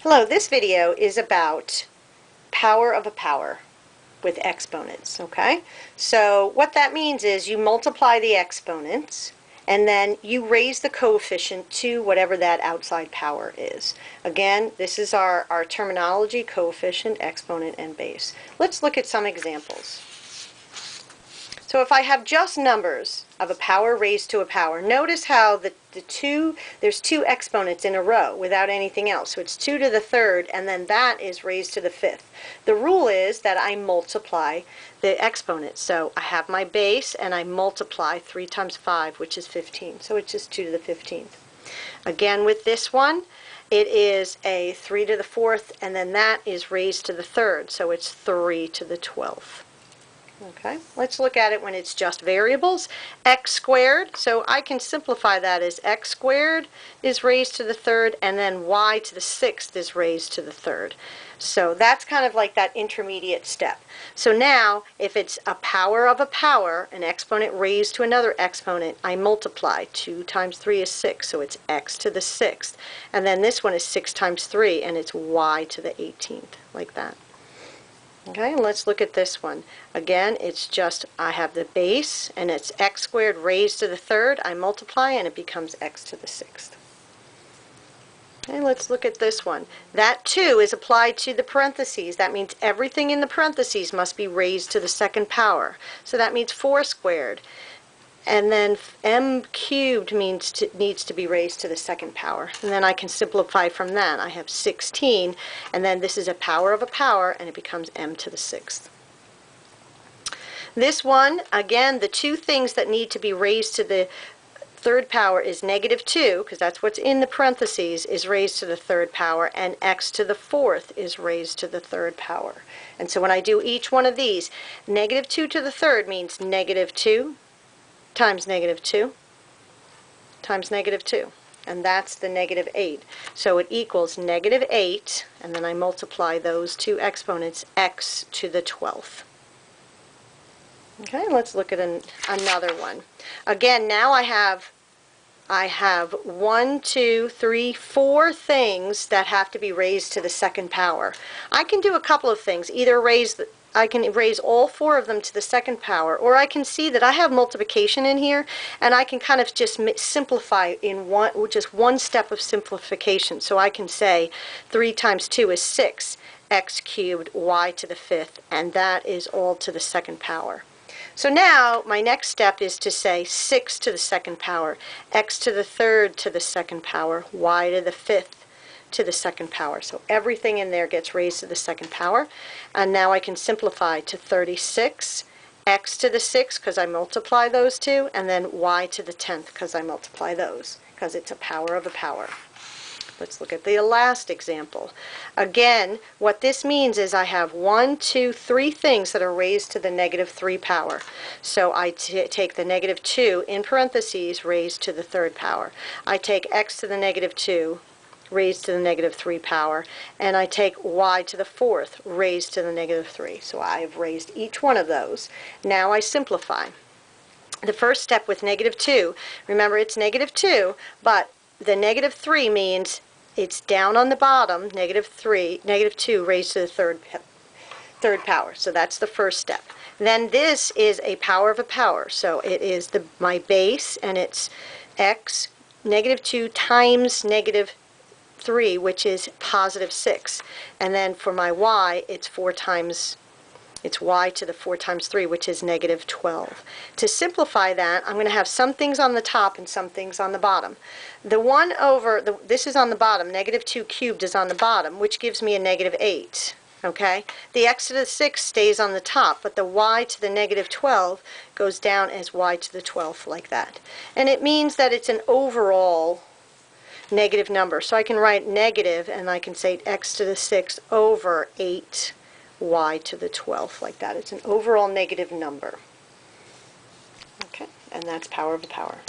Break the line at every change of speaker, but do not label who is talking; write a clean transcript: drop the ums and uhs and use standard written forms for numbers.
Hello, this video is about power of a power with exponents, okay? So what that means is you multiply the exponents and then you raise the coefficient to whatever that outside power is. Again, this is our terminology: coefficient, exponent, and base. Let's look at some examples. So if I have just numbers of a power raised to a power, notice how there's two exponents in a row without anything else. So it's 2 to the third, and then that is raised to the fifth. The rule is that I multiply the exponents. So I have my base, and I multiply 3 times 5, which is 15. So it's just 2 to the 15th. Again, with this one, it is a 3 to the fourth, and then that is raised to the third. So it's 3 to the 12th. Okay, let's look at it when it's just variables. X squared, so I can simplify that as x squared is raised to the third, and then y to the sixth is raised to the third. So that's kind of like that intermediate step. So now, if it's a power of a power, an exponent raised to another exponent, I multiply. 2 times 3 is 6, so it's x to the sixth. And then this one is 6 times 3, and it's y to the 18th, like that. Okay, let's look at this one. Again, it's just, I have the base, and it's x squared raised to the third. I multiply, and it becomes x to the sixth. Okay, let's look at this one. That 2 is applied to the parentheses. That means everything in the parentheses must be raised to the second power. So that means 4 squared. And then m cubed needs to be raised to the second power. And then I can simplify from that. I have 16, and then this is a power of a power, and it becomes m to the sixth. This one, again, the two things that need to be raised to the third power is -2, because that's what's in the parentheses, is raised to the third power, and x to the fourth is raised to the third power. And so when I do each one of these, -2 to the third means -2 times -2 times -2, and that's the -8. So it equals -8, and then I multiply those two exponents, x to the 12th. Okay, let's look at another one. Again, now I have 1, 2, 3, 4 things that have to be raised to the second power. I can do a couple of things. Either I can raise all 4 of them to the second power, or I can see that I have multiplication in here, and I can kind of just simplify in just one step of simplification. So I can say 3 times 2 is 6, x cubed, y to the fifth, and that is all to the second power. So now my next step is to say 6 to the second power, x to the third to the second power, y to the fifth to the second power. So everything in there gets raised to the second power. And now I can simplify to 36, x to the sixth, because I multiply those two, and then y to the 10th, because I multiply those, because it's a power of a power. Let's look at the last example. Again, what this means is I have 1, 2, 3 things that are raised to the -3 power. So I take the -2 in parentheses raised to the third power. I take x to the -2 raised to the -3 power, and I take y to the fourth raised to the -3. So I have raised each one of those. Now I simplify. The first step with -2, remember it's -2, but the -3 means it's down on the bottom, -2 raised to the third power. So that's the first step. Then this is a power of a power. So it is my base, and it's x, -2 times -3, which is +6. And then for my y, it's y to the 4 times 3, which is -12. To simplify that, I'm going to have some things on the top and some things on the bottom. The one over, this is on the bottom, -2 cubed is on the bottom, which gives me a -8. Okay? The x to the 6 stays on the top, but the y to the -12 goes down as y to the 12th, like that. And it means that it's an overall negative number. So I can write negative, and I can say x to the 6th over 8 y to the 12th, like that. It's an overall negative number. Okay, and that's power of the power.